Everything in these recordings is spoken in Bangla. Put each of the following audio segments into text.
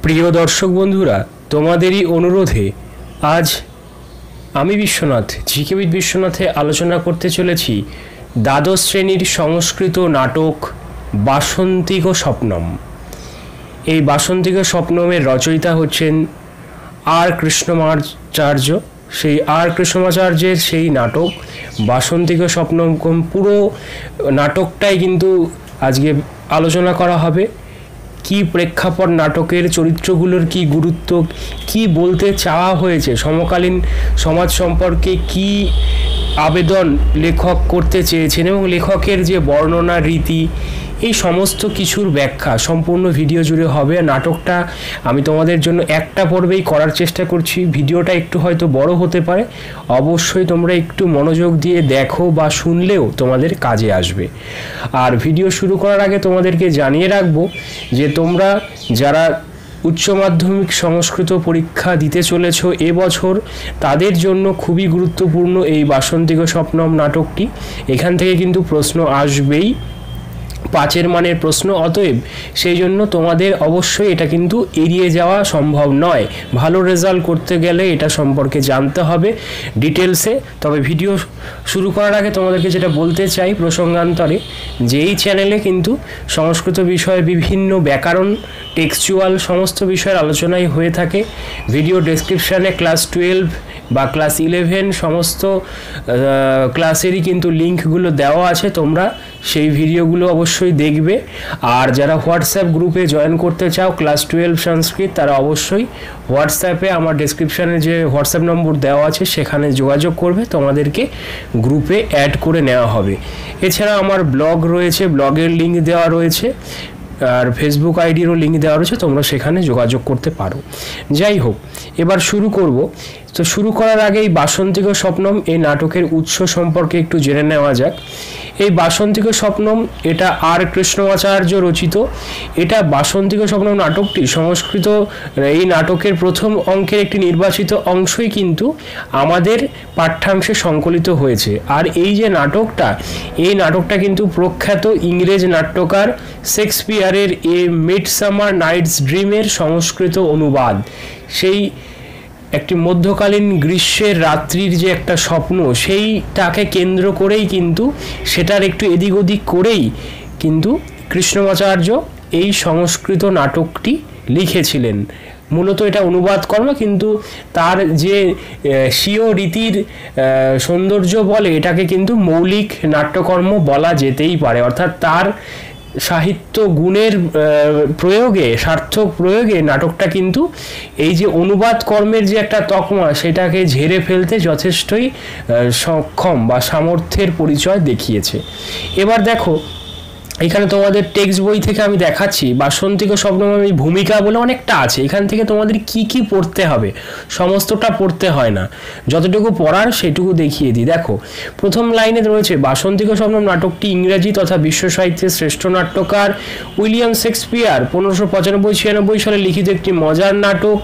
প্রিয় দর্শক বন্ধুরা, তোমাদেরই অনুরোধে আজ আমি বিশ্বনাথ জিকেবিদ বিশ্বনাথে আলোচনা করতে চলেছি দ্বাদশ শ্রেণীর সংস্কৃত নাটক বাসন্তিক স্বপ্নম। এই বাসন্তিক স্বপ্নমের রচয়িতা হচ্ছেন আর কৃষ্ণমাচার্য। সেই আর কৃষ্ণমাচার্যের সেই নাটক বাসন্তিক স্বপ্নম, পুরো নাটকটাই কিন্তু আজকে আলোচনা করা হবে। কি প্রেক্ষাপট, নাটকের চরিত্রগুলোর কি গুরুত্ব, কি বলতে চাওয়া হয়েছে, সমকালীন সমাজ সম্পর্কে কি আবেদন লেখক করতে চেয়েছেন এবং লেখকের যে বর্ণনা রীতি, এই সমস্ত কিছুর ব্যাখ্যা সম্পূর্ণ ভিডিও জুড়ে হবে। নাটকটা আমি তোমাদের জন্য একটা পর্বেই করার চেষ্টা করছি। ভিডিওটা একটু হয়তো বড় হতে পারে, অবশ্যই তোমরা একটু মনোযোগ দিয়ে দেখো বা শুনলেও তোমাদের কাজে আসবে। আর ভিডিও শুরু করার আগে তোমাদেরকে জানিয়ে রাখবো যে তোমরা যারা উচ্চ মাধ্যমিক সংস্কৃত পরীক্ষা দিতে চলেছ এবছর, তাদের জন্য খুবই গুরুত্বপূর্ণ এই বাসন্তিক স্বপ্নম নাটকটি। এখান থেকে কিন্তু প্রশ্ন আসবেই, 5 মানের প্রশ্ন, অতএব সেই জন্য তোমাদের অবশ্যই এটা কিন্তু এড়িয়ে যাওয়া সম্ভব নয়। ভালো রেজাল্ট করতে গেলে এটা সম্পর্কে জানতে হবে ডিটেলসে। তবে ভিডিও শুরু করার আগে তোমাদেরকে যেটা বলতে চাই প্রসঙ্গান্তরে, যে এই চ্যানেলে কিন্তু সংস্কৃত বিষয়ে বিভিন্ন ব্যাকরণ, টেক্সচুয়াল সমস্ত বিষয়ের আলোচনাই হয়ে থাকে। ভিডিও ডেসক্রিপশানে ক্লাস 12 বা ক্লাস 11 সমস্ত ক্লাসেরই কিন্তু লিঙ্কগুলো দেওয়া আছে, তোমরা সেই ভিডিওগুলো অবশ্যই দেখবে। আর যারা হোয়াটসঅ্যাপ গ্রুপে জয়েন করতে চাও ক্লাস 12 সংস্কৃত, তারা অবশ্যই হোয়াটসঅ্যাপে আমার ডেসক্রিপশানে যে হোয়াটসঅ্যাপ নম্বর দেওয়া আছে সেখানে যোগাযোগ করবে, তোমাদেরকে গ্রুপে অ্যাড করে নেওয়া হবে। এছাড়া আমার ব্লগ রয়েছে, ব্লগের লিঙ্ক দেওয়া রয়েছে, আর ফেসবুক আইডিরও লিঙ্ক দেওয়া রয়েছে, তোমরা সেখানে যোগাযোগ করতে পারো। যাই হোক, এবার শুরু করব। তো শুরু করার আগে এই বাসন্তিক স্বপ্নম এই নাটকের উৎস সম্পর্কে একটু জেনে নেওয়া যাক। এই বাসন্তিক স্বপ্নম এটা আর কৃষ্ণমাচার্য রচিত। এটা বাসন্তিক স্বপ্নম নাটকটি সংস্কৃত এই নাটকের প্রথম অঙ্কের একটি নির্বাচিত অংশই কিন্তু আমাদের পাঠ্যাংশে সংকলিত হয়েছে। আর এই যে নাটকটা, এই নাটকটা কিন্তু প্রখ্যাত ইংরেজ নাট্যকার শেক্সপিয়ারের এ মিডসামার নাইটস ড্রিমের সংস্কৃত অনুবাদ। সেই একটি মধ্যকালীন গ্রীষ্মের রাত্রির যে একটা স্বপ্ন, সেইটাকে কেন্দ্র করেই কিন্তু, সেটার একটু এদিক ওদিক করেই কিন্তু কৃষ্ণমাচার্য এই সংস্কৃত নাটকটি লিখেছিলেন। মূলত এটা অনুবাদ কর্ম, কিন্তু তার যে স্বীয় রীতির সৌন্দর্য বলে, এটাকে কিন্তু মৌলিক নাট্যকর্ম বলা যেতেই পারে। অর্থাৎ তার সাহিত্য গুণের প্রয়োগে, সার্থক প্রয়োগে নাটকটা কিন্তু এই যে অনুবাদ কর্মের যে একটা তকমা, সেটাকে ঝেড়ে ফেলতে যথেষ্টই সক্ষম বা সামর্থ্যের পরিচয় দেখিয়েছে। এবার দেখো, এখানে তোমাদের টেক্সট বই থেকে আমি দেখাচ্ছি বাসন্তিক স্বপ্নম ভূমিকা বলে অনেকটা আছে। এখান থেকে তোমাদের কি কি পড়তে হবে, সমস্তটা পড়তে হয় না, যতটুকু পড়ার সেটুকু দেখিয়ে দিই। দেখো, প্রথম লাইনে রয়েছে বাসন্তিক স্বপ্নম নাটকটি ইংরেজি তথা বিশ্ব সাহিত্যের শ্রেষ্ঠ নাট্যকার উইলিয়াম শেক্সপিয়ার 1595-96 সালে লিখিত একটি মজার নাটক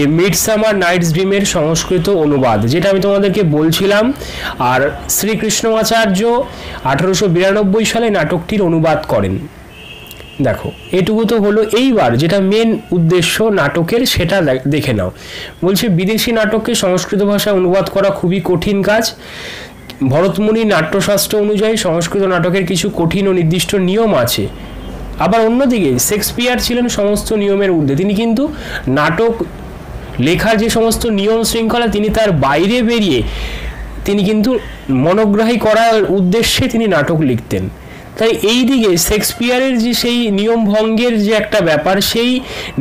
এ মিডসামার নাইটস ড্রিমের সংস্কৃত অনুবাদ, যেটা আমি তোমাদেরকে বলছিলাম। আর শ্রীকৃষ্ণমাচার্য 1892 সালে নাটকটির অনুবাদ করেন। দেখো, এটুকু তো হলো। এইবার যেটা মেন উদ্দেশ্য নাটকের, সেটা দেখে নাও। বলছে, বিদেশি নাটককে সংস্কৃত ভাষায় অনুবাদ করা খুবই কঠিন কাজ। ভরতমুনি নাট্যশাস্ত্র অনুযায়ী সংস্কৃত নাটকের কিছু কঠিন ও নির্দিষ্ট নিয়ম আছে। আবার অন্যদিকে শেক্সপিয়ার ছিলেন সমস্ত নিয়মের ঊর্ধ্বে। তিনি কিন্তু নাটক লেখার যে সমস্ত নিয়ম শৃঙ্খলা, তিনি তার বাইরে বেরিয়ে তিনি কিন্তু মনোগ্রাহী করার উদ্দেশ্যে তিনি নাটক লিখতেন। তাই এই দিকে শেক্সপিয়ারের যে সেই নিয়ম ভঙ্গের যে একটা ব্যাপার, সেই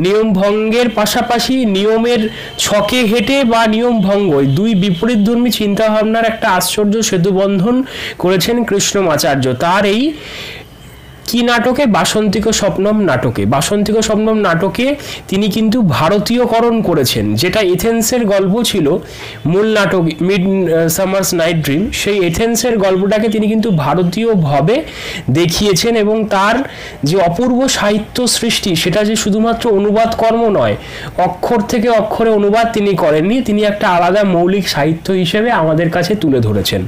নিয়ম ভঙ্গের পাশাপাশি নিয়মের ছকে হেঁটে বা নিয়ম ভঙ্গ, দুই বিপরীতধর্মী চিন্তাভাবনার একটা আশ্চর্য সেতুবন্ধন করেছেন কৃষ্ণমাচার্য তার এই কি নাটকে, বাসন্তিক স্বপ্নম নাটকে। বাসন্তিক স্বপ্নম নাটকে তিনি কিন্তু ভারতীয়করণ করেছেন। যেটা এথেন্সের গল্প ছিল মূল নাটক মিড সামার্স নাইট ড্রিম, সেই এথেন্সের গল্পটাকে তিনি কিন্তু ভারতীয়ভাবে দেখিয়েছেন। এবং তার যে অপূর্ব সাহিত্য সৃষ্টি, সেটা যে শুধুমাত্র অনুবাদ কর্ম নয়, অক্ষর থেকে অক্ষরে অনুবাদ তিনি করেননি, তিনি একটা আলাদা মৌলিক সাহিত্য হিসেবে আমাদের কাছে তুলে ধরেছেন।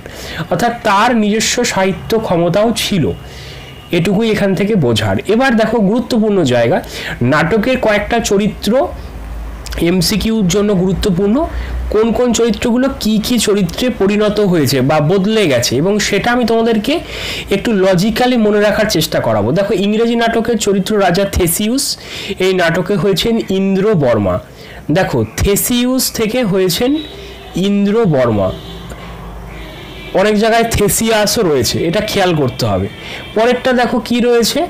অর্থাৎ তার নিজস্ব সাহিত্য ক্ষমতাও ছিল। এটুকুই এখান থেকে বোঝার। এবার দেখো গুরুত্বপূর্ণ জায়গা, নাটকের কয়েকটা চরিত্র এমসিকিউর জন্য গুরুত্বপূর্ণ, কোন কোন চরিত্রগুলো কি কি চরিত্রে পরিণত হয়েছে বা বদলে গেছে, এবং সেটা আমি তোমাদেরকে একটু লজিক্যালি মনে রাখার চেষ্টা করাবো। দেখো ইংরেজি নাটকের চরিত্র রাজা থেসিউস, এই নাটকে হয়েছেন ইন্দ্র বর্মা। দেখো থেসিউস থেকে হয়েছেন ইন্দ্র বর্মা, অনেক জায়গায় থেসিয়াসও রয়েছে, এটা খেয়াল করতে হবে। পরেরটা দেখো কি রয়েছে,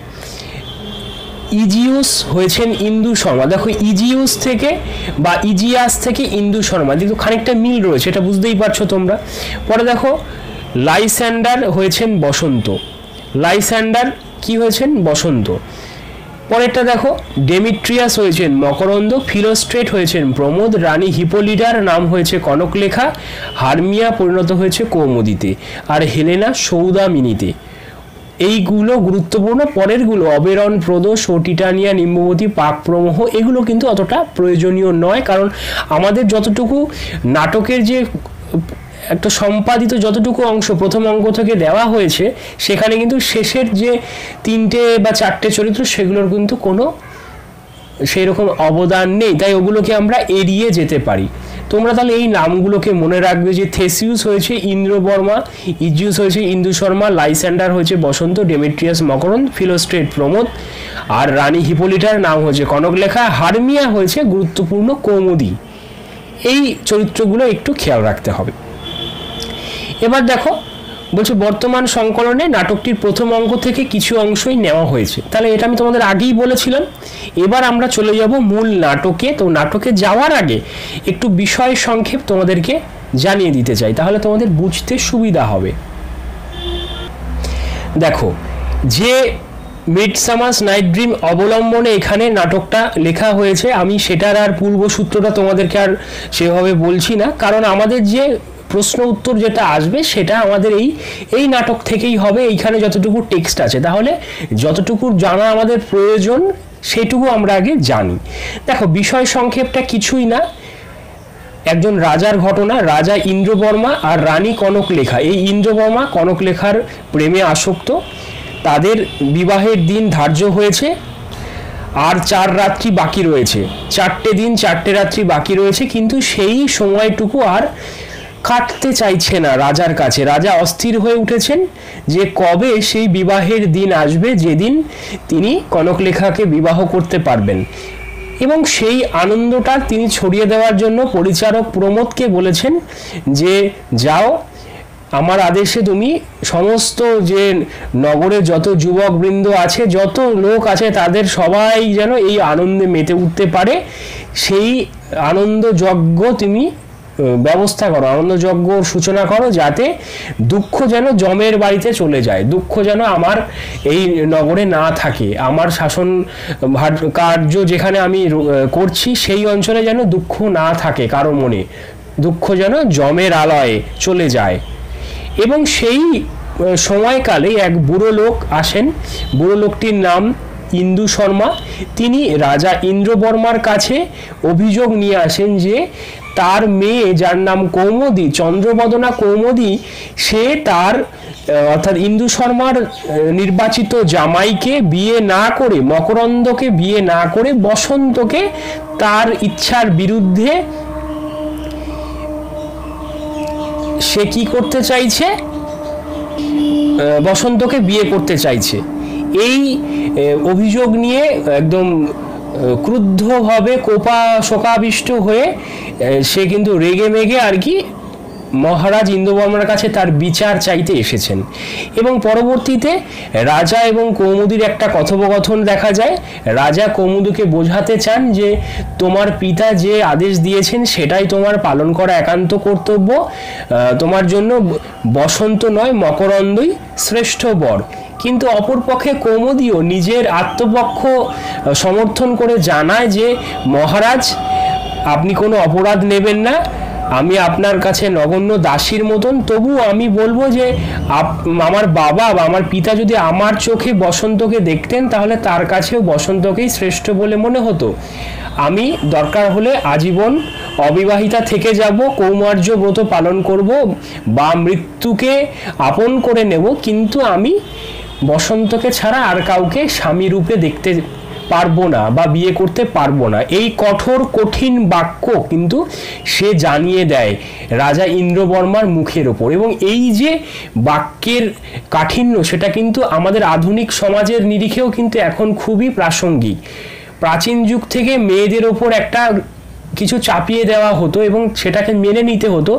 ইজিউস হয়েছেন ইন্দু শর্মা। দেখো ইজিউস থেকে বা ইজিয়াস থেকে ইন্দু শর্মা, কিন্তু খানিকটা মিল রয়েছে, এটা বুঝতেই পারছো তোমরা। পরে দেখো লাইস্যান্ডার হয়েছেন বসন্ত, লাইস্যান্ডার কি হয়েছেন বসন্ত। পরেরটা দেখো ডেমিট্রিয়াস হয়েছেন মকরন্দ, ফিলোস্ট্রেট হয়েছেন প্রমোদ, রানী হিপোলিডার নাম হয়েছে কনকলেখা, হারমিয়া পরিণত হয়েছে কৌমুদীতে, আর হেলেনা সৌদামিনীতে। এইগুলো গুরুত্বপূর্ণ। পরেরগুলো অবেরন, প্রদোষ, টিটানিয়া, নিম্ববতী, পাক প্রমোহ, এগুলো কিন্তু অতটা প্রয়োজনীয় নয়, কারণ আমাদের যতটুকু নাটকের যে একটা সম্পাদিত যতটুকু অংশ প্রথম অঙ্ক থেকে দেওয়া হয়েছে, সেখানে কিন্তু শেষের যে 3টে বা 4টে চরিত্র সেগুলোর কিন্তু কোনো সেই রকম অবদান নেই, তাই ওগুলোকে আমরা এড়িয়ে যেতে পারি। তোমরা তাহলে এই নামগুলোকে মনে রাখবে যে থেসিউস হয়েছে ইন্দ্র বর্মা, ইজিউস হয়েছে ইন্দু শর্মা, লাইস্যান্ডার হয়েছে বসন্ত, ডেমেট্রিয়াস মকরন্দ, ফিলোস্ট্রেট প্রমোদ, আর রানী হিপোলিটার নাম হয়েছে কনকলেখা, হারমিয়া হয়েছে গুরুত্বপূর্ণ কৌমুদী। এই চরিত্রগুলো একটু খেয়াল রাখতে হবে। এবার দেখো বলছে বর্তমান সংকলনে নাটকটির প্রথম অঙ্ক থেকে কিছু অংশই নেওয়া হয়েছে, তাহলে এটা আমি তোমাদের আগেই বলেছিলাম। এবার আমরা চলে যাব মূল নাটকে। তো নাটকে যাওয়ার আগে একটু বিষয় সংক্ষেপ তোমাদেরকে জানিয়ে দিতে চাই, তাহলে তোমাদের বুঝতে সুবিধা হবে। দেখো যে মিডসামার নাইট ড্রিম অবলম্বনে এখানে নাটকটা লেখা হয়েছে, আমি সেটার আর পূর্বসূত্রটা তোমাদেরকে আর সেভাবে বলছি না, কারণ আমাদের যে প্রশ্ন উত্তর যেটা আসবে সেটা আমাদের এই নাটক থেকেই হবে। এইখানে যতটুকু টেক্সট আছে, তাহলে যতটুকু জানা আমাদের প্রয়োজন সেটুকু আমরা আগে জানি। দেখো বিষয় সংক্ষেপটা কিছুই না, একজন রাজার ঘটনা, রাজা ইন্দ্রবর্মা আর রানী কনকলেখা। এই ইন্দ্রবর্মা কনকলেখার প্রেমে আসক্ত, তাদের বিবাহের দিন ধার্য হয়েছে, আর 4 রাত্রি বাকি রয়েছে, 4টে দিন 4টে রাত্রি বাকি রয়েছে, কিন্তু সেই সময়টুকু আর কাটতে চাইছে না রাজার কাছে। রাজা অস্থির হয়ে উঠেছেন যে কবে সেই বিবাহের দিন আসবে যেদিন তিনি কনকলেখাকে বিবাহ করতে পারবেন, এবং সেই আনন্দটা তিনি ছড়িয়ে দেওয়ার জন্য পরিচারক প্রমোদকে বলেছেন যে যাও, আমার আদেশে তুমি সমস্ত যে নগরে যত যুবকবৃন্দ আছে, যত লোক আছে, তাদের সবাই যেন এই আনন্দে মেতে উঠতে পারে, সেই আনন্দ যজ্ঞ তুমি ব্যবস্থা করো, আনন্দযজ্ঞর সূচনা করো, যাতে দুঃখ যেন যমের বাড়িতে চলে যায়, দুঃখ যেন আমার এই নগরে না থাকে, আমার শাসন কার্য যেখানে আমি করছি সেই অঞ্চলে যেন দুঃখ না থাকে কারো মনে, দুঃখ যেন যমের আলয়ে চলে যায়। এবং সেই সময়কালে এক বুড়ো লোক আসেন, বুড়ো লোকটির নাম ইন্দু শর্মা। তিনি রাজা ইন্দ্রবর্মার কাছে অভিযোগ নিয়ে আসেন যে তার মেয়ে, যার নাম কৌমুদী, চন্দ্রবদনা কৌমুদী, সে তার অর্থাৎ ইন্দু শর্মার নির্বাচিত জামাইকে বিয়ে না করে, মকরন্দকে বিয়ে না করে বসন্তকে তার ইচ্ছার বিরুদ্ধে সে কি করতে চাইছে, বসন্তকে বিয়ে করতে চাইছে। এই অভিযোগ নিয়ে একদম ক্রুদ্ধভাবে শোকাবিষ্ট হয়ে সে কিন্তু রেগে মেগে আর কি মহারাজ ইন্দ্রবর্মার কাছে তার বিচার চাইতে এসেছেন। এবং পরবর্তীতে রাজা এবং কৌমুদীর একটা কথোপকথন দেখা যায়। রাজা কৌমুদীকে বোঝাতে চান যে তোমার পিতা যে আদেশ দিয়েছেন সেটাই তোমার পালন করা একান্ত কর্তব্য, তোমার জন্য বসন্ত নয় মকরন্দই শ্রেষ্ঠ বর। কিন্তু অপরপক্ষে কৌমুদীও নিজের আত্মপক্ষ সমর্থন করে জানায় যে মহারাজ, আপনি কোনো অপরাধ নেবেন না, আমি আপনার কাছে নগণ্য দাসীর মতন, তবু আমি বলবো যে আমার বাবা বা আমার পিতা যদি আমার চোখে বসন্তকে দেখতেন তাহলে তার কাছেও বসন্তকেই শ্রেষ্ঠ বলে মনে হতো। আমি দরকার হলে আজীবন অবিবাহিতা থেকে যাব, কৌমার্য ব্রত পালন করব বা মৃত্যুকে আপন করে নেব, কিন্তু আমি বসন্তকে ছাড়া আর কাউকে স্বামী রূপে দেখতে পারবো না বা বিয়ে করতে পারবো না। এই কঠোর কঠিন বাক্য কিন্তু সে জানিয়ে দেয় রাজা ইন্দ্রবর্মার মুখের ওপর, এবং এই যে বাক্যের কাঠিন্য সেটা কিন্তু আমাদের আধুনিক সমাজের নিরিখেও কিন্তু এখন খুবই প্রাসঙ্গিক। প্রাচীন যুগ থেকে মেয়েদের ওপর একটা কিছু চাপিয়ে দেওয়া হতো এবং সেটাকে মেনে নিতে হতো,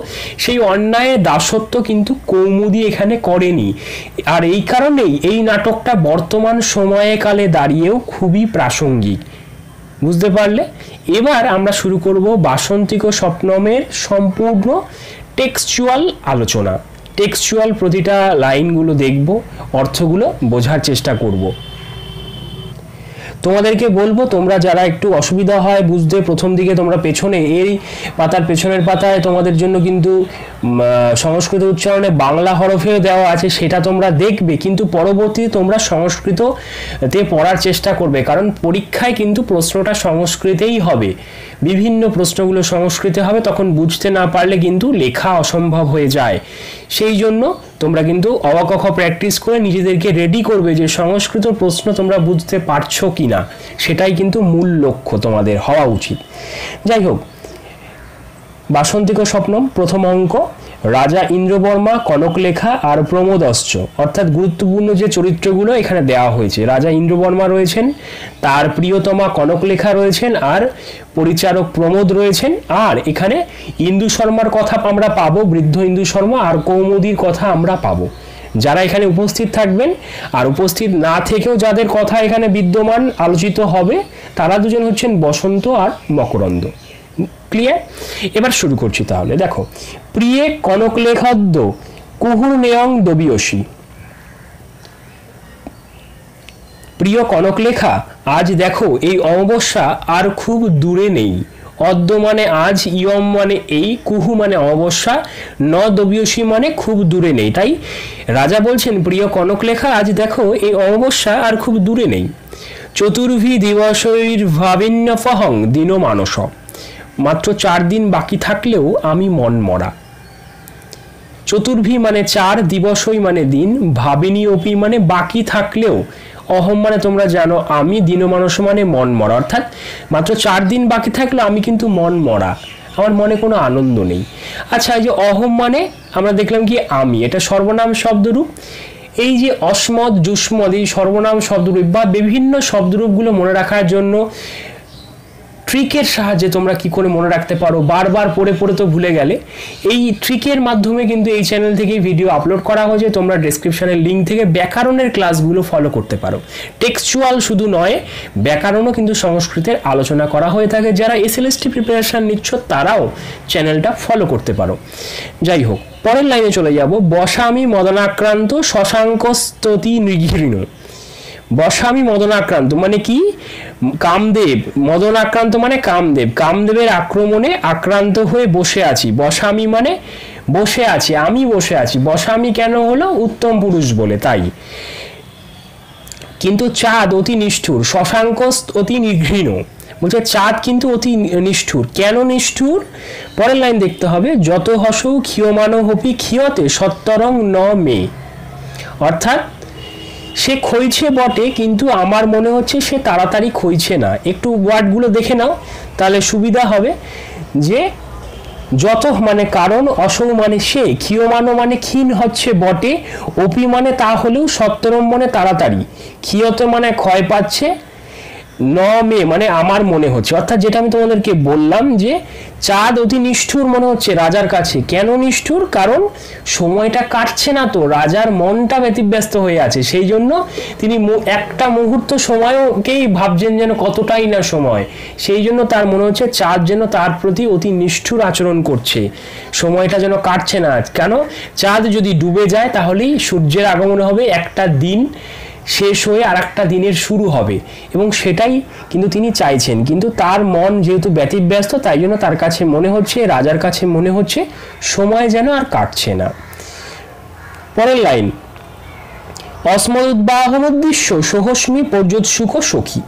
সেই অন্যায় দাসত্ব কিন্তু কৌমুদী এখানে করেনি। আর এই কারণেই এই নাটকটা বর্তমান সময়ে কালে দাঁড়িয়েও খুবই প্রাসঙ্গিক। বুঝতে পারলে? এবার আমরা শুরু করব বাসন্তিক স্বপ্নমের সম্পূর্ণ টেক্সচুয়াল আলোচনা। টেক্সচুয়াল প্রতিটা লাইনগুলো দেখব, অর্থগুলো বোঝার চেষ্টা করব। তোমাদেরকে বলবো, তোমরা যারা একটু অসুবিধা হয় বুঝতে, প্রথম দিকে তোমরা পেছনে এই পাতার পেছনের পাতায় তোমাদের জন্য কিন্তু সংস্কৃত উচ্চারণে বাংলা হরফেও দেওয়া আছে, সেটা তোমরা দেখবে, কিন্তু পরবর্তীতে তোমরা সংস্কৃততে পড়ার চেষ্টা করবে, কারণ পরীক্ষায় কিন্তু প্রশ্নটা সংস্কৃতেই হবে, বিভিন্ন প্রশ্নগুলো সংস্কৃতে হবে, তখন বুঝতে না পারলে কিন্তু লেখা অসম্ভব হয়ে যায়। সেই জন্য তোমরা কিন্তু অ আ ক খ প্র্যাকটিস করে নিজেদেরকে রেডি করবে যে সংস্কৃত প্রশ্ন তোমরা বুঝতে পারছো কিনা, সেটাই কিন্তু মূল লক্ষ্য তোমাদের হওয়া উচিত। যাই হোক, বাসন্তিক স্বপ্নম প্রথম অঙ্ক, রাজা ইন্দ্রবর্মা, কনকলেখা আর প্রমোদশ্চ, অর্থাৎ গুরুত্বপূর্ণ যে চরিত্রগুলো এখানে দেওয়া হয়েছে। রাজা ইন্দ্রবর্মা রয়েছেন, তার প্রিয়তমা কনকলেখা রয়েছেন, আর পরিচারক প্রমোদ রয়েছেন, আর এখানে ইন্দু শর্মার কথা আমরা পাবো, বৃদ্ধ ইন্দু শর্মা, আর কৌমুদীর কথা আমরা পাবো। যারা এখানে উপস্থিত থাকবেন আর উপস্থিত না থেকেও যাদের কথা এখানে বিদ্যমান আলোচিত হবে, তারা দুজন হচ্ছেন বসন্ত আর মকরন্দ। ক্লিয়ার? এবার শুরু করছি তাহলে। দেখো, প্রিয়ে কনকলেখাদ্য কুহুর নেয়ং দবিয়সী। প্রিয় কনকলেখা, আজ দেখো এই অমাবস্যা আর খুব দূরে নেই। অদ্য মানে আজ, ইয়ম মানে এই, কুহু মানে অমাবস্যা, ন দবিয়সী মানে খুব দূরে নেই। তাই রাজা বলছেন, প্রিয় কনকলেখা, আজ দেখো এই অমাবস্যা আর খুব দূরে নেই। চতুর্ভি দিবসৈর ভাবিন্যফহং দিন মানস, মাত্র 4 দিন বাকি থাকলেও আমি মন মরা। চতুর্ভি মানে 4, দিবসই মানে দিন, ভাবিনী অপি মানে বাকি থাকলেও, অহম মানে তোমরা জানো আমি, দিনমানস মানে মন মরা, অর্থাৎ মাত্র 4 দিন বাকি থাকলেও আমি কিন্তু মন মরা, আমার মনে কোনো আনন্দ নেই। আচ্ছা, এই যে অহম মানে আমরা দেখলাম কি আমি, এটা সর্বনাম শব্দরূপ। এই যে অস্মদ, যুষ্মদ, এই সর্বনাম শব্দরূপ বা বিভিন্ন শব্দরূপগুলো মনে রাখার জন্য ট্রিকের সাহায্যে তোমরা কি করে মনে রাখতে পারো, বারবার পড়ে পড়ে তো ভুলে গেলে, এই ট্রিকের মাধ্যমে কিন্তু এই চ্যানেল থেকে ভিডিও আপলোড করা হয়েছে, তোমরা ডেসক্রিপশনের লিঙ্ক থেকে ব্যাকরণের ক্লাসগুলো ফলো করতে পারো। টেক্সচুয়াল শুধু নয়, ব্যাকরণও কিন্তু সংস্কৃতের আলোচনা করা হয়ে থাকে। যারা এসএলএসটি প্রিপারেশন নিচ্ছ তারাও চ্যানেলটা ফলো করতে পারো। যাই হোক, পরের লাইনে চলে যাব। বসামি মদনাক্রান্ত শশাঙ্ক স্তুতি নিগৃহীণ। বসামি মদনাক্রান্ত মানে কি? কামদেব। মদনাক্রান্ত মানে কামদেব, কামদেবের আক্রমণে আক্রান্ত হয়ে বসে আছি। বসামি মানে বসে আছি, আমি বসে আছি। বসামি কেন হলো? উত্তম পুরুষ বলে, তাই। কিন্তু চাঁদ অতি নিষ্ঠুর, শশাঙ্ক অতি নিঘৃণ। বলছে চাঁদ কিন্তু অতি নিষ্ঠুর। কেন নিষ্ঠুর? পরের লাইন দেখতে হবে। যত হসৌ ক্ষীয়মান হপি ক্ষীয়তে সত্তরং ন মে। অর্থাৎ সে ক্ষয়ছে বটে, কিন্তু আমার মনে হচ্ছে সে তাড়াতাড়ি ক্ষয়ছে না। একটু ওয়ার্ডগুলো দেখে নাও, তাহলে সুবিধা হবে। যে যত মানে কারণ, অসৌ মানে সে, ক্ষীয়মান মানে ক্ষীণ হচ্ছে বটে, অপি মানে তা হলেও, সত্তরম মানে তাড়াতাড়ি, ক্ষীয়ত মানে ক্ষয় পাচ্ছে, ন মে মানে আমার মনে হচ্ছে। অর্থাৎ যেটা আমি তোমাদেরকে বললাম যে চাঁদ অতি নিষ্ঠুর মনে হচ্ছে রাজার কাছে। কেন নিষ্ঠুর? কারণ সময়টা কাটছে না তো, রাজার মনটা ব্যতিব্যস্ত হয়ে আছে, সেই জন্য তিনি একটা মুহূর্ত সময়কেই ভাবছেন যেন কতটাই না সময়। সেই জন্য তার মনে হচ্ছে চাঁদ যেন তার প্রতি অতি নিষ্ঠুর আচরণ করছে, সময়টা যেন কাটছে না। কেন? চাঁদ যদি ডুবে যায় তাহলেই সূর্যের আগমন হবে, একটা দিন শেষ হয়ে আর একটা দিনের শুরু হবে, এবং সেটাই কিন্তু তিনি চাইছেন। কিন্তু তার মন যেহেতু ব্যতিব্যস্ত, তাই জন্য তার কাছে মনে হচ্ছে, রাজার কাছে মনে হচ্ছে সময় যেন আর কাটছে না। পরের লাইন। অস্মদুদ্বাহনোদ্দিশ্য সোহস্মি পর্যৎসুখ সখী।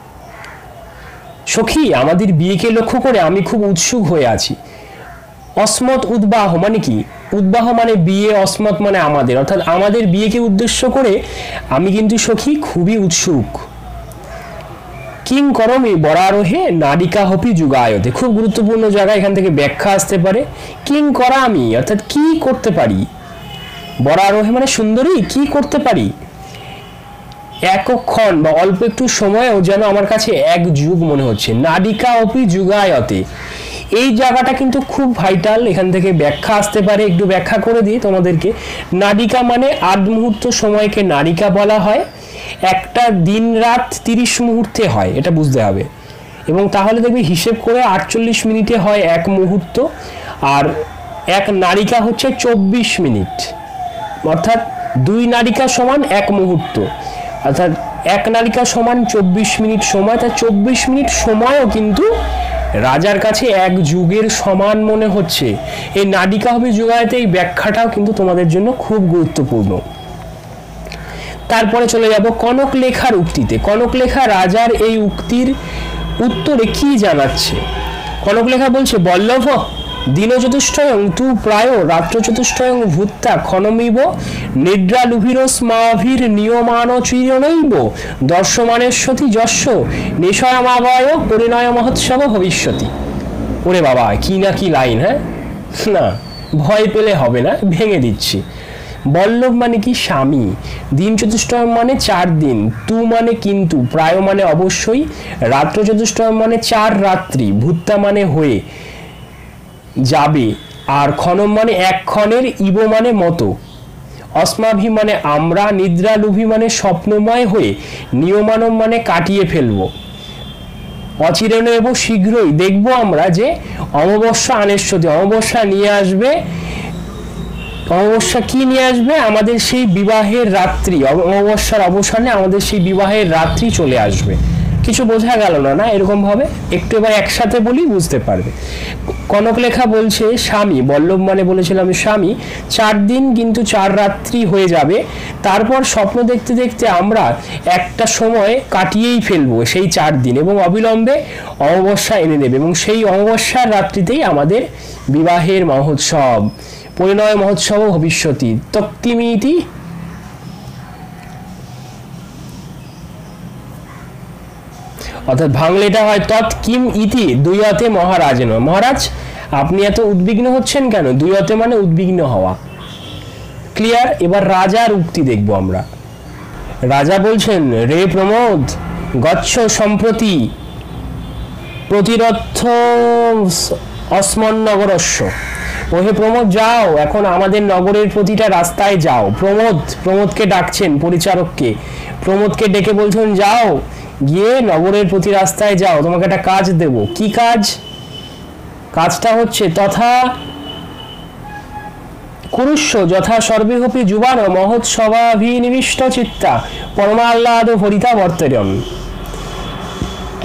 সখী, আমাদের বিয়েকে লক্ষ্য করে আমি খুব উৎসুক হয়ে আছি। অসমত উদ্বাহ মানে কি? উদ্বাহ মানে বিয়ে, অসমত মানে আমাদের, অর্থাৎ আমাদের বিয়েকে উদ্দেশ্য করে আমি কিন্তু সখী খুবই উৎসুক। কিং করমে বরারোহে নারিকা হপি যুগায়তে, খুব গুরুত্বপূর্ণ জায়গা, এখান থেকে ব্যাখ্যা আসতে পারে। কিং করা আমি, অর্থাৎ কি করতে পারি, বরারোহে মানে সুন্দরী, কি করতে পারি, একক্ষণ বা অল্প একটু সময়ও যেন আমার কাছে এক যুগ মনে হচ্ছে। নারিকা অপি যুগায়তে, এই জায়গাটা কিন্তু খুব ভাইটাল, এখান থেকে ব্যাখ্যা আসতে পারে, একটু ব্যাখ্যা করে দিই তোমাদেরকে। নারিকা মানে 8 মুহূর্ত সময়কে নারিকা বলা হয়, একটা দিন রাত 30 মুহূর্তে হয়, এটা বুঝতে হবে। এবং তাহলে দেখবি হিসেব করে 48 মিনিটে হয় 1 মুহূর্ত, আর 1 নারিকা হচ্ছে 24 মিনিট, অর্থাৎ 2 নারিকা সমান 1 মুহূর্ত, অর্থাৎ 1 নারিকা সমান 24 মিনিট সময়। তাই 24 মিনিট সময়ও কিন্তু রাজার কাছে 1 যুগের সমান মনে হচ্ছে। এই নারিকা হবে যুগায়তে, এই ব্যাখ্যাটাও কিন্তু তোমাদের জন্য খুব গুরুত্বপূর্ণ। তারপরে চলে যাব কনক লেখার উক্তিতে। কনক লেখা রাজার এই উক্তির উত্তরে কি জানাচ্ছে? কনক লেখা বলছে, বল্লভ দিন চতুষ্টয়ং তু প্রায় রাত্র চতুষ্টয়ং ভূত্তা ক্ষণমিব নিদ্রালুভির স্মাভির নিয়মান চিরনৈব দর্শমানেশ্বতী যস্য নিশয়মাবায় পরিণয় মহোৎসব ভবিষ্যতি। ওরে বাবা, কি না কি লাইন! হ্যাঁ, না ভয় পেলে হবে না, ভেঙে দিচ্ছি। বল্লভ মানে কি? স্বামী। দিন চতুষ্টয় মানে 4 দিন, তু মানে কিন্তু, প্রায় মানে অবশ্যই, রাত্র চতুষ্টয় মানে 4 রাত্রি, ভূত্তা মানে হয়ে যাবে, আর ক্ষণম মানে 1 ক্ষণের, ইব মানে মতো, অস্মাভি মানে আমরা, নিদ্রালুভি মানে স্বপ্নময় হয়ে, নিয়মানম মানে কাটিয়ে ফেলবো, অচিরেণ এবং শীঘ্রই দেখবো আমরা যে অমাবস্যা আনেশ্বতী, অমাবস্যা নিয়ে আসবে। অমাবস্যা কি নিয়ে আসবে? আমাদের সেই বিবাহের রাত্রি, অমাবস্যার অবসানে আমাদের সেই বিবাহের রাত্রি চলে আসবে। কিছু বোঝা গেল না? না, এরকম ভাবে একটু এবার একসাথে বলি, বুঝতে পারবে। কনক লেখা বলছে স্বামী, বল্লভ মানে বলেছিলাম স্বামী, 4 দিন কিন্তু 4 রাত্রি হয়ে যাবে, তারপর স্বপ্ন দেখতে দেখতে আমরা একটা সময় কাটিয়েই ফেলবো সেই 4 দিন, এবং অবিলম্বে অমাবস্যা এনে দেবে, এবং সেই অমাবস্যার রাত্রিতেই আমাদের বিবাহের মহোৎসব, পরিণয় মহোৎসব ভবিষ্যতি। তক্তিমিতি, অর্থাৎ বাংলাটা হয় তৎ কিম ইতি দুইয়তে মহারাজেন। মহারাজ, আপনি এত উদ্বিগ্ন হচ্ছেন কেন? দুইয়তে মানে উদ্বিগ্ন হওয়া। ক্লিয়ার? এবার রাজার উক্তি দেখব আমরা। রাজা বলছেন, রে প্রমোদ গচ্ছ সম্প্রতি প্রতিরথ অস্মন্নগরস্য। ওহে প্রমোদ, যাও এখন আমাদের নগরের প্রতিটা রাস্তায় যাও। প্রমোদকে ডাকছেন, পরিচারককে। প্রমোদকে ডেকে বলছেন, যাও গিয়ে নগরের প্রতি রাস্তায় যাও, তোমাকে একটা কাজ দেব। কি কাজ? কাজটা হচ্ছে তথা কুরুষ্য যথা সর্বেহপি যুবান মহোৎসবাভিনিবিষ্ট চিত্তা পরমাহ্লাদ ভরিতা বর্তরণ।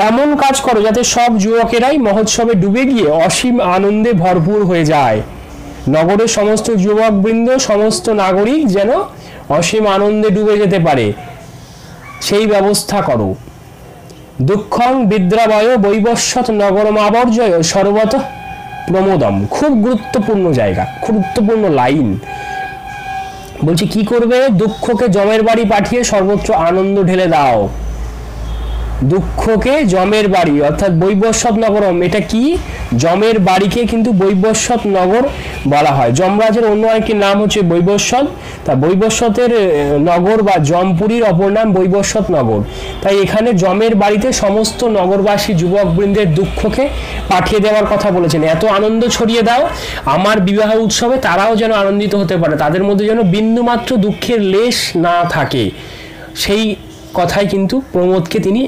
এমন কাজ করো যাতে সব যুবকেরাই মহোৎসবে ডুবে গিয়ে অসীম আনন্দে ভরপুর হয়ে যায়। নগরের সমস্ত যুবকবৃন্দ, সমস্ত নাগরিক যেন অসীম আনন্দে ডুবে যেতে পারে, সেই ব্যবস্থা করো। দুঃখং বিদ্রাবয় বৈবস্বত নগরমাবর্জয় সর্বত প্রমোদম। খুব গুরুত্বপূর্ণ জায়গা, গুরুত্বপূর্ণ লাইন। বলছি কি করবে? দুঃখকে জমের বাড়ি পাঠিয়ে সর্বত্র আনন্দ ঢেলে দাও। দুঃখকে জমের বাড়ি, অর্থাৎ বৈবস্বত নগরম। এটা কি? জমের বাড়িকে কিন্তু বৈবস্বত নগর বলা হয়। যমরাজের অন্য আরেকটি নাম হচ্ছে বৈবস্বত। তা বৈবস্বতের নগর বা জমপুরীর অপর নাম বৈবস্বত নগর। তাই এখানে জমের বাড়িতে সমস্ত নগরবাসী যুবকবৃন্দের দুঃখকে পাঠিয়ে দেওয়ার কথা বলেছেন। এত আনন্দ ছড়িয়ে দাও আমার বিবাহ উৎসবে, তারাও যেন আনন্দিত হতে পারে, তাদের মধ্যে যেন বিন্দুমাত্র দুঃখের লেশ না থাকে, সেই কথাই কিন্তু প্রমোদকে তিনি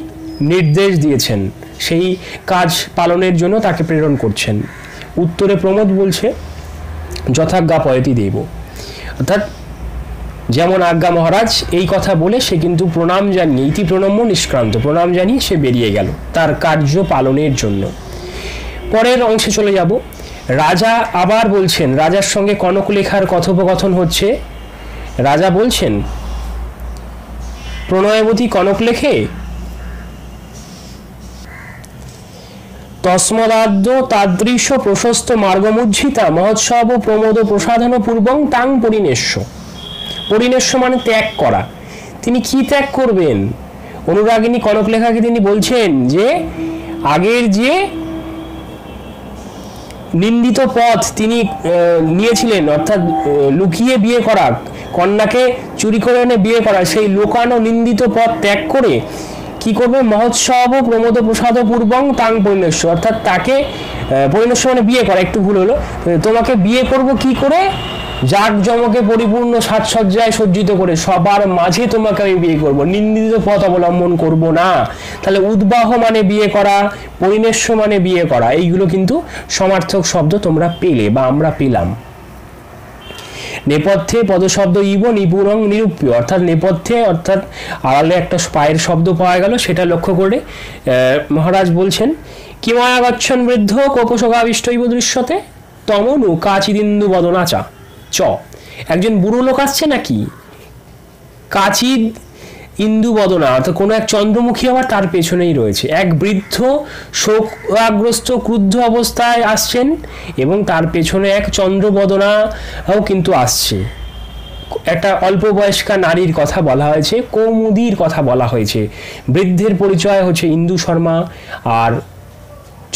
নির্দেশ দিয়েছেন। সেই কাজ পালনের জন্য তাকে প্রেরণ করছেন। উত্তরে প্রমোদ বলছে, যথাজ্ঞা পয়তি দেব, অর্থাৎ যেমন আজ্ঞা মহারাজ, এই কথা বলে সে কিন্তু প্রণাম জানিয়ে, ইতি প্রণম্য নিষ্ক্রান্ত, প্রণাম জানিয়ে সে বেরিয়ে গেল তার কার্য পালনের জন্য। পরের অংশে চলে যাব। রাজা আবার বলছেন, রাজার সঙ্গে কনকলেখার কথোপকথন হচ্ছে। রাজা বলছেন, প্রণয়বতী কনকলেখে তস্মদাদ্য তাদৃশ প্রশস্ত মার্গমুজ্জিতা মহোৎসব প্রমোদ প্রসাধন পূর্বং তাং পরিণেষ্য। পরিণেষ্য মানে ত্যাগ করা। তিনি কি ত্যাগ করবেন? অনুরাগিনী কনকলেখাকে তিনি বলছেন যে আগের যে নিন্দিত পথ তিনি নিয়েছিলেন, অর্থাৎ লুকিয়ে বিয়ে করা, কন্যাকে চুরি করে এনে বিয়ে করা, সেই লোকানো নিন্দিত পথ ত্যাগ করে কি করবে? মহোৎসব প্রমোদ প্রসাদ পূর্বং তাং পরিণেষ্য, অর্থাৎ তাকে পরিণেষ্য মানে বিয়ে করা, একটু ভুল হলো। তোমাকে বিয়ে করব কি করে? জাঁকজমকে পরিপূর্ণ সাজসজ্জায় সজ্জিত করে সবার মাঝে তোমাকে আমি বিয়ে করব, নিন্দিত পথ অবলম্বন করব না। তাহলে উদ্বাহ মানে বিয়ে করা, পরিণেষ্য মানে বিয়ে করা, এইগুলো কিন্তু সমার্থক শব্দ তোমরা পেলে বা আমরা পেলাম। নেপথ্যে পদশব্দ ইব নিপুরং নিরূপ্য, অর্থাৎ নেপথ্যে অর্থাৎ আড়ালে একটা পায়ের শব্দ পাওয়া গেল, সেটা লক্ষ্য করে মহারাজ বলছেন কিমায়া গচ্ছন বৃদ্ধ কোপশোকাবিষ্ট ইব দৃশ্যতে তমনু কাচিদিন্দু বদনাচা চ। একজন বুড়ো লোক আসছে নাকি? কাচিদ ইন্দু বদনা, অর্থাৎ কোনো এক চন্দ্রমুখী আবার তার পেছনেই রয়েছে। এক বৃদ্ধ শোকাগ্রস্ত ক্রুদ্ধ অবস্থায় আসছেন এবং তার পেছনে এক চন্দ্রবদনাও কিন্তু আসছে। একটা অল্প বয়স্কা নারীর কথা বলা হয়েছে, কৌমুদীর কথা বলা হয়েছে। বৃদ্ধের পরিচয় হচ্ছে ইন্দু শর্মা, আর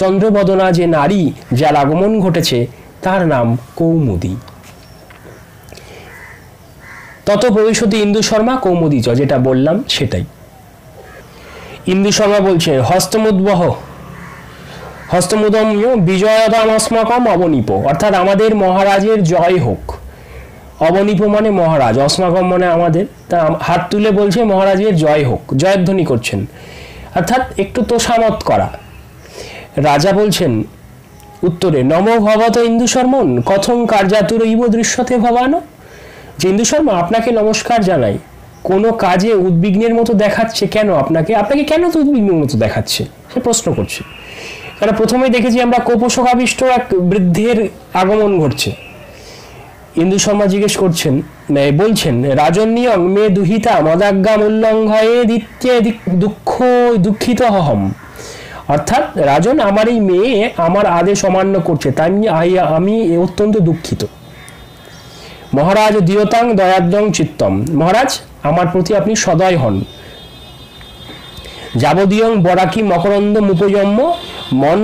চন্দ্রবদনা যে নারী যার আগমন ঘটেছে তার নাম কৌমুদী। তত ভবিষ্যতে ইন্দু শর্মা কৌমুদী চ, যেটা বললাম সেটাই। ইন্দু শর্মা বলছে হস্তমুদ্বহ হস্তমুদম্য বিজয়দাম অস্মাকম অবনীপ, অর্থাৎ আমাদের মহারাজের জয় হোক। অবনীপ মানে মহারাজ, অস্মাকম মানে আমাদের। তা হাত তুলে বলছে মহারাজের জয় হোক, জয়ধ্বনি করছেন, অর্থাৎ একটু তোষামত করা। রাজা বলছেন উত্তরে নম ভবত ইন্দু শর্মন কথং কার্যাতুর ইব দৃশ্যতে ভবানো। যে ইন্দু শর্মা আপনাকে নমস্কার জানাই, কোনো কাজে উদ্বিগ্নের মতো দেখাচ্ছে কেন? আপনাকে কেন তো উদ্বিগ্নের মতো দেখাচ্ছে, সে প্রশ্ন করছে। কারণ প্রথমেই দেখেছি আমরা কোপশোকাবিষ্ট এক বৃদ্ধের আগমন ঘটছে। ইন্দু শর্মা জিজ্ঞেস করছেন, বলছেন রাজন্যং মে দুহিতা মদাজ্ঞা মূল্যঙ্ঘয়ে দ্বিতীয় দুঃখিত হহম, অর্থাৎ রাজন আমার এই মেয়ে আমার আদেশ অমান্য করছে, তাই আমি অত্যন্ত দুঃখিত। মহারাজ দিয়তাং দয়াদ্যং চিত্তম, মহারাজ আমার প্রতি আপনি সদয় হন। যাবদীয়ং বরাকি মকরন্দ মুপজম্য মন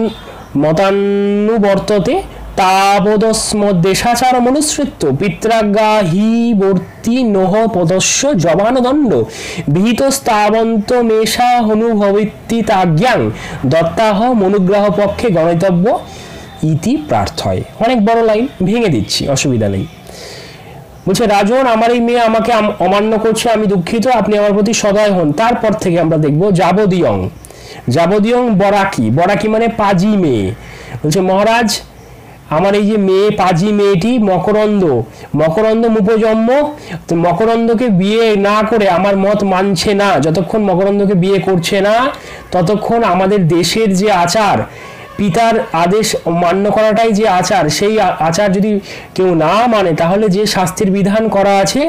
মতানুবর্ততে তাবদস্মদেশাচার মনুসৃত্য পিত্রাজ্ঞাহি বর্তি নহ পদস্য জবানদণ্ড বিহিতস্তাবন্ত মেষা হনুভবিত্তি তাজ্ঞাং দত্তাহ মনুগ্রহ পক্ষে গণিতব্য ইতি প্রার্থয়। অনেক বড় লাইন, ভেঙে দিচ্ছি, অসুবিধা নেই। বলছে রাজন আমার এই মেয়ে আমাকে অমান্য করছে, আমি দুঃখিত, আপনি আমার প্রতি সদয় হন। তারপর থেকে আমরা দেখব যাবদীয়ং বরাকি, বরাকি মানে পাজি মেয়ে। বলছে মহারাজ আমার এই যে মেয়ে, পাজি মেয়েটি মকরন্দ মুপজম্য, মকরন্দকে বিয়ে না করে আমার মত মানছে না। যতক্ষণ মকরন্দকে বিয়ে করছে না ততক্ষণ আমাদের দেশের যে আচার, পিতার আদেশ মান্য করাটাই যে আচার, সেই আচার যদি কেউ না মানে তাহলে যে শাস্তির বিধান করা আছে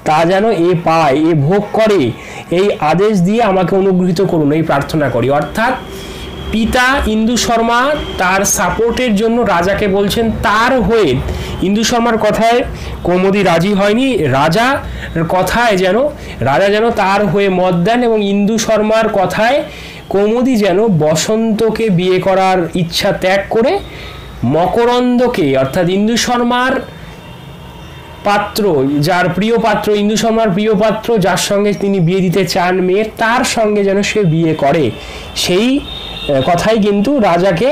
তা যেন এ পায়, এ ভোগ করে, এই আদেশ দিয়ে আমাকে অনুগৃহীত করুন, এই প্রার্থনা করি। অর্থাৎ পিতা ইন্দু শর্মা তার সাপোর্টের জন্য রাজাকে বলছেন, তার হয়ে ইন্দু শর্মার কথায় কৌমুদী রাজি হয়নি, রাজার কথায় রাজা যেন তার হয়ে মত দেন এবং ইন্দু শর্মার কথায় কৌমুদী যেন বসন্তকে বিয়ে করার ইচ্ছা ত্যাগ করে মকরন্দকে, অর্থাৎ ইন্দু শর্মার পাত্র, যার প্রিয় পাত্র, ইন্দু শর্মার প্রিয় পাত্র, যার সঙ্গে তিনি বিয়ে দিতে চান মেয়ের, তার সঙ্গে যেন সে বিয়ে করে, সেই কথাই কিন্তু রাজাকে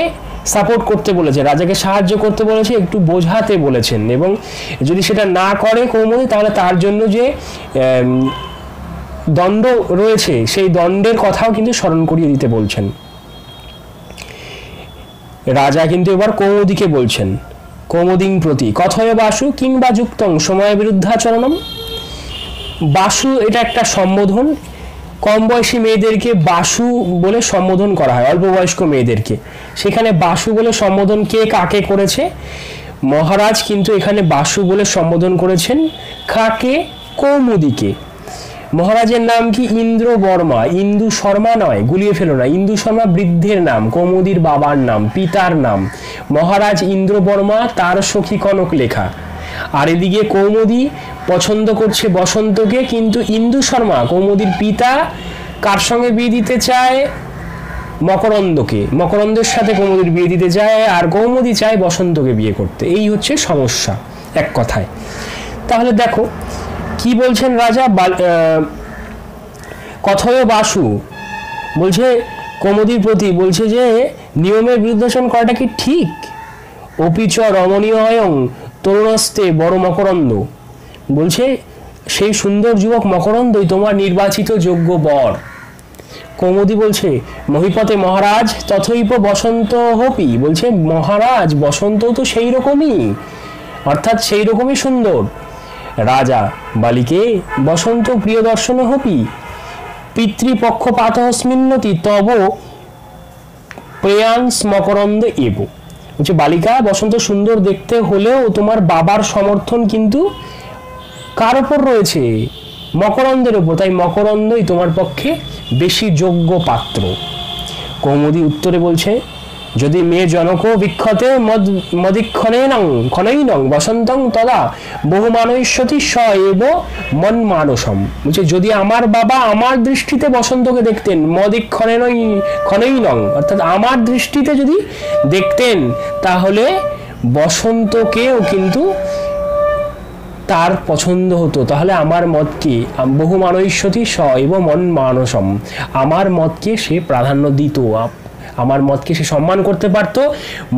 সাপোর্ট করতে বলেছে, রাজাকে সাহায্য করতে বলেছে, একটু বোঝাতে বলেছেন। এবং যদি সেটা না করে কৌমুদী তাহলে তার জন্য যে দণ্ড রয়েছে সেই দণ্ডের কথাও কিন্তু স্মরণ করিয়ে দিতে বলছেন। রাজা কিন্তু এবার কৌমুদীকে বলছেন, কৌমুদীং প্রতি কথয় বাসু কিংবা যুক্তং সময় বিরুদ্ধাচরণম। বাসু এটা একটা সম্বোধন, কম বয়সী মেয়েদেরকে বাসু বলে সম্বোধন করা হয়, অল্প বয়স্ক মেয়েদেরকে। সেখানে বাসু বলে সম্বোধন কে কাকে করেছে? মহারাজ কিন্তু এখানে বাসু বলে সম্বোধন করেছেন কাকে? কৌমুদীকে। মহারাজের নাম কি? ইন্দ্র বর্মা। ইন্দু শর্মা নয়, গুলিয়ে ফেলো না, ইন্দু শর্মা বৃদ্ধের নাম, কৌমুদীর বাবার নাম, পিতার নাম। মহারাজ ইন্দ্র বর্মা, তার সখী কনক লেখা। আর এদিকে কৌমুদী পছন্দ করছে বসন্তকে, কিন্তু ইন্দু শর্মা কৌমুদীর পিতা কার সঙ্গে বিয়ে দিতে চায়? মকরন্দকে। মকরন্দের সাথে কৌমুদীর বিয়ে দিতে চায়, আর কৌমুদী চায় বসন্তকে বিয়ে করতে। এই হচ্ছে সমস্যা এক কথায়। তাহলে দেখো কি বলছেন রাজা। কথয় বাসু বলছে কৌমুদীর প্রতি, বলছে যে নিয়মের বিরুদ্ধাচরণ করাটা কি ঠিক? অপিচ রমণীয় অয়ং তরুণস্তে বড় মকরন্দ, বলছে সেই সুন্দর যুবক মকরন্দই তোমার নির্বাচিত যোগ্য বর। কৌমুদী বলছে মহিপতে মহারাজ তথৈব বসন্ত হপি, বলছে মহারাজ বসন্ত তো সেই রকমই, অর্থাৎ সেই রকমই সুন্দর। রাজা বালিকে বসন্ত প্রিয় দর্শন হপি পিতৃপক্ষপাতস্মিন্নতি তব প্রেয়াংস মকরন্দ এব, বলছে বালিকা বসন্ত সুন্দর দেখতে হলেও তোমার বাবার সমর্থন কিন্তু কার ওপর রয়েছে? মকরন্দের ওপর, তাই মকরন্দই তোমার পক্ষে বেশি যোগ্য পাত্র। কৌমুদী উত্তরে বলছে যদি মেয়ে জনক বিক্ষতে মদিক্ষণেনং বসন্তং তদা বহুমানৈষ্যতি স এব মন মানসম, বলছে যদি আমার বাবা আমার দৃষ্টিতে বসন্তকে দেখতেন মদিক্ষণেনং, অর্থাৎ আমার দৃষ্টিতে যদি দেখতেন, তাহলে বসন্তকেও কিন্তু তার পছন্দ হতো। তাহলে আমার মতকে বহু মানৈষ্যতি স এবং মন মানসম, আমার মতকে সে প্রাধান্য দিত, আমার মতকে সে সম্মান করতে পারত।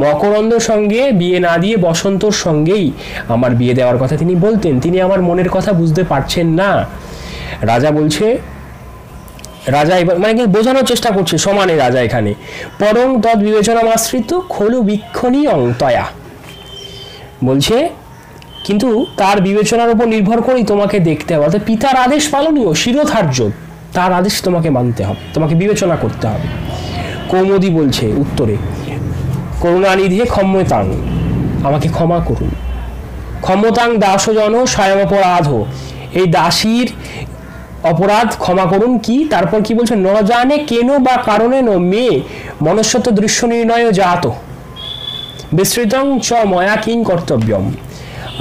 মকরন্দর সঙ্গে বিয়ে না দিয়ে বসন্তর সঙ্গেই আমার বিয়ে দেওয়ার কথা তিনি বলতেন। তিনি আমার মনের কথা বুঝতে পারছেন না। রাজা বলছে, রাজা এবার মানে বোঝানোর চেষ্টা করছে সমানে রাজা এখানে, পরং তদ বিবেচনামাশ্রিত খলু বিক্ষণীয়ং তয়া, বলছে কিন্তু তার বিবেচনার উপর নির্ভর করেই তোমাকে দেখতে হবে, অর্থাৎ পিতার আদেশ পালনীয়, শিরোধার্য, তার আদেশ তোমাকে মানতে হবে, তোমাকে বিবেচনা করতে হবে। কৌমুদী বলছে উত্তরে করুণানিধে ক্ষম্যতাং, আমাকে ক্ষমা করুন। ক্ষমতাং দাসজন স্বয়ং অপরাধ, এই দাসীর অপরাধ ক্ষমা করুন। কি তারপর কি বলছে? ন জানে কেন বা কারণে ন মেয়ে মনুষ্যত্ব দৃশ্য নির্ণয় জাত বিস্তৃতং চ ময়া কিং কর্তব্যম,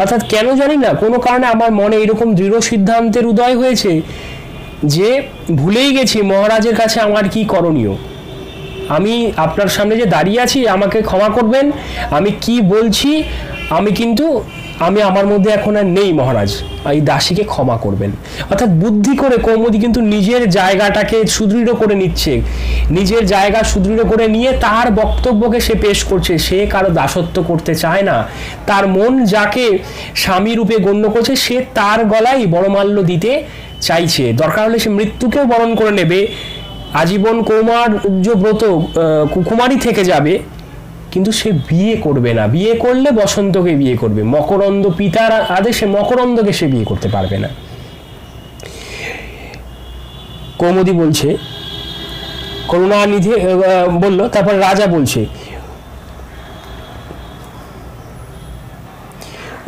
অর্থাৎ কেন জানি না কোনো কারণে আমার মনে এরকম দৃঢ় সিদ্ধান্তের উদয় হয়েছে যে ভুলেই গেছি মহারাজের কাছে আমার কি করণীয়। আমি আপনার সামনে যে দাঁড়িয়ে আছি, আমাকে ক্ষমা করবেন, আমি কি বলছি আমি আমার মধ্যে এখন আর নেই মহারাজ, এই দাসীকে ক্ষমা করবেন। অর্থাৎ বুদ্ধি করে কৌমুদী কিন্তু নিজের জায়গাটাকে সুদৃঢ় করে নিচ্ছে, নিজের জায়গা সুদৃঢ় করে নিয়ে তার বক্তব্যকে সে পেশ করছে। সে কারো দাসত্ব করতে চায় না, তার মন যাকে স্বামী রূপে গণ্য করছে সে তার গলায় বড়মাল্য দিতে চাইছে, দরকার হলে সে মৃত্যুকেও বরণ করে নেবে, আজীবন কৌমার্য ব্রত কুমারী থেকে যাবে, কিন্তু সে বিয়ে করবে না। বিয়ে করলে বসন্তকে বিয়ে করবে, মকরন্দ পিতার আদেশে মকরন্দকে সে বিয়ে করতে পারবে না। কৌমুদী বলছে করুণানিধি বলল, তারপর রাজা বলছে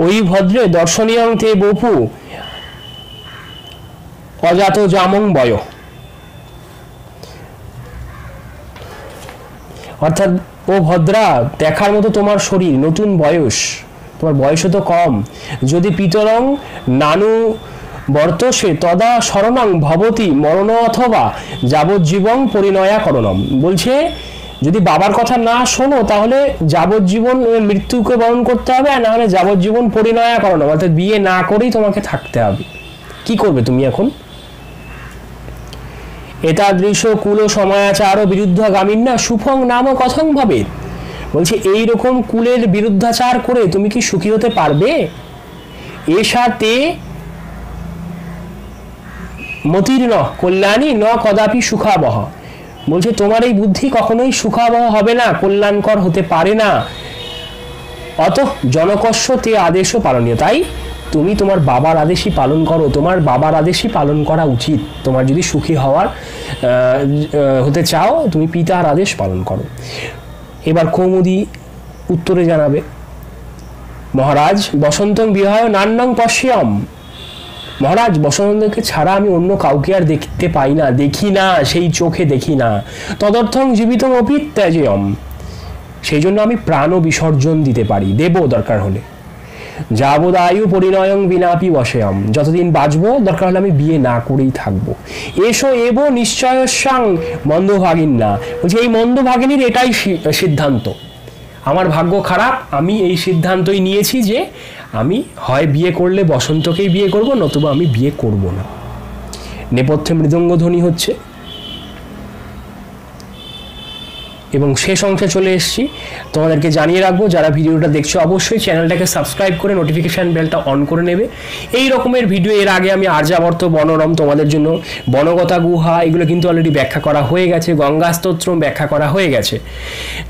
ওই ভদ্রে দর্শনীয়ং তে বপু অজাত জামং বয়, অর্থাৎ ও ভদ্রা দেখার মতো তোমার শরীর, নতুন বয়স, তোমার বয়সও তো কম, যদি পিতরং নানু বর্তসে তদা শরণং ভবতি মরণ অথবা যাবজ্জীবন পরিণয়া করণম, বলছে যদি বাবার কথা না শোনো তাহলে যাবজ্জীবন মৃত্যুকে বরণ করতে হবে, আর না হলে যাবজ্জীবন পরিণয়া করণম, অর্থাৎ বিয়ে না করেই তোমাকে থাকতে হবে। কি করবে তুমি এখন? এতাদৃশ কুল সমাচার বিরুদ্ধগামিন্না সুফং নাম কথং ভাবে, বলছে এইরকম কুলের বিরুদ্ধাচার করে তুমি কি সুখী হতে পারবে? এসাতে মতির্ন কল্যাণী ন কদাপি সুখাবহ, বলছে তোমার এই বুদ্ধি কখনোই সুখাবহ হবে না, কল্যাণকর হতে পারে না। অত জনকস্য তে আদেশ পালনীয়, তাই তুমি তোমার বাবার আদেশই পালন করো, তোমার বাবার আদেশই পালন করা উচিত। তোমার যদি সুখী হতে চাও তুমি পিতার আদেশ পালন করো। এবার কৌমুদী উত্তরে জানাবে, মহারাজ বসন্তং বিহায় নান্যং পশ্যম, মহারাজ বসুনন্দকে ছাড়া আমি অন্য কাউকে আর দেখতে পাই না, দেখি না, সেই চোখে দেখি না। তদর্থং জীবিতম অপি ত্যাজেয়ম, সেই জন্য আমি প্রাণ বিসর্জন দিতে পারি, দেব দরকার হলে। যাবদায়ু পরিণয়ং বিনাপি বসেয়ম, যতদিন বাঁচবো দরকার হলে আমি বিয়ে না করেই থাকবো। এসো এব নিশ্চয়সাং মন্দভাগিন্যা, বলছি এই মন্দভাগিনীর এটাই সিদ্ধান্ত। আমার ভাগ্য খারাপ, আমি এই সিদ্ধান্তই নিয়েছি যে আমি হয় বিয়ে করলে বসন্তকেই বিয়ে করব, নতুবা আমি বিয়ে করব না। নেপথ্যে মৃদঙ্গ ধ্বনি হচ্ছে এবং শেষ অংশে চলে এসেছি। তোমাদেরকে জানিয়ে রাখবো, যারা ভিডিওটা দেখছো অবশ্যই চ্যানেলটাকে সাবস্ক্রাইব করে নোটিফিকেশান বেলটা অন করে নেবে। এই রকমের ভিডিও এর আগে আমি আর্যাবর্ত বনরম তোমাদের জন্য, বনগতা গুহা, এগুলো কিন্তু অলরেডি ব্যাখ্যা করা হয়ে গেছে, গঙ্গা স্তোত্রম ব্যাখ্যা করা হয়ে গেছে।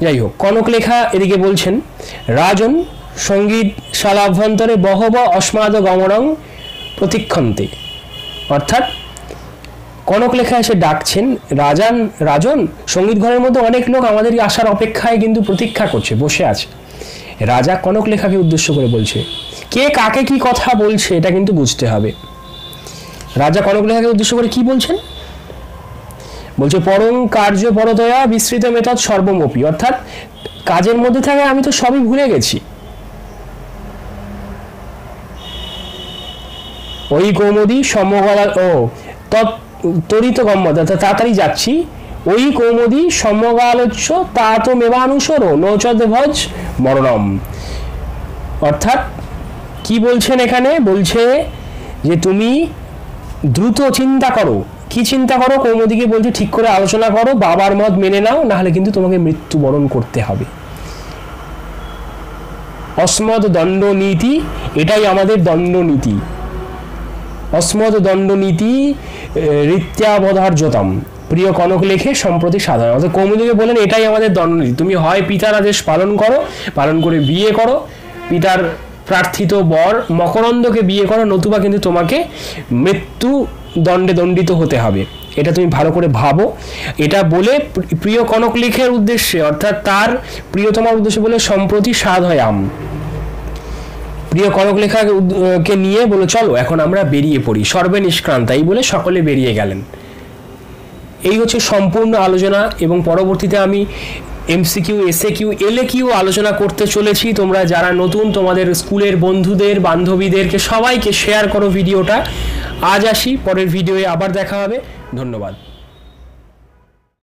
যাই হোক, কনকলেখা এদিকে বলছেন, রাজন সঙ্গীত শালাভ্যন্তরে বহব অস্মাদ গমনং প্রতীক্ষন্তে, অর্থাৎ কনকলেখা এসে ডাকছেন, রাজন সঙ্গীত ঘরের মধ্যে অনেক লোক আমাদের আসার অপেক্ষায় কিন্তু প্রতীক্ষা করছে, বসে আছে। রাজা কনকলেখাকে উদ্দেশ্য করে বলছে, কে কাকে কি কথা বলছে এটা কিন্তু বুঝতে হবে। রাজা কনকলেখাকে উদ্দেশ্য করে কি বলছেন, বলছে পরং কার্য পরতয়া বিস্তৃত মেতদ সর্বমপি, অর্থাৎ কাজের মধ্যে থাকে আমি তো সবই ভুলে গেছি। ওই কৌমুদী সমগলা ও তরিত গম্য, তাড়াতাড়ি যাচ্ছি। ওই কৌমুদী সমগালোচ্ছ তা তো মেবানুসর নৌচদ ভজ মরণম, অর্থাৎ কি বলছেন এখানে, বলছে যে তুমি দ্রুত চিন্তা করো। কি চিন্তা করো? কৌমুদীকে বলছে ঠিক করে আলোচনা করো, বাবার মত মেনে নাও, নাহলে কিন্তু তোমাকে মৃত্যুবরণ করতে হবে। অস্মদ দণ্ড নীতি, এটাই আমাদের দণ্ডনীতি। অস্মদ দণ্ডনীতি রীত্যাবধার্যতম প্রিয় কনক লেখে সম্প্রতি সাধারণ, অর্থাৎ কৌমুদীকে বলেন এটাই আমাদের দণ্ডনীতি। তুমি হয় পিতার আদেশ পালন করো, পালন করে বিয়ে করো, পিতার প্রার্থিত বর মকরন্দকে বিয়ে করো, নতুবা কিন্তু তোমাকে মৃত্যু দণ্ডে দণ্ডিত হতে হবে। এটা তুমি ভালো করে ভাবো। এটা বলে প্রিয় কনক লেখের উদ্দেশ্যে, অর্থাৎ তার প্রিয়তমার উদ্দেশ্যে বলে সম্প্রতি সাধয়াম, প্রিয় কনকলেখাকে নিয়ে বলে চলো এখন আমরা বেরিয়ে পড়ি, সর্বে নিষ্ক্রান্ত, এই বলে সকলে বেরিয়ে গেলেন। এই হচ্ছে সম্পূর্ণ আলোচনা এবং পরবর্তীতে আমি এমসিকিউ, এসএকিউ, এলএকিউ আলোচনা করতে চলেছি। তোমরা যারা নতুন, তোমাদের স্কুলের বন্ধুদের, বান্ধবীদেরকে সবাইকে শেয়ার করো ভিডিওটা। আজ আসি, পরের ভিডিওয়ে আবার দেখা হবে। ধন্যবাদ।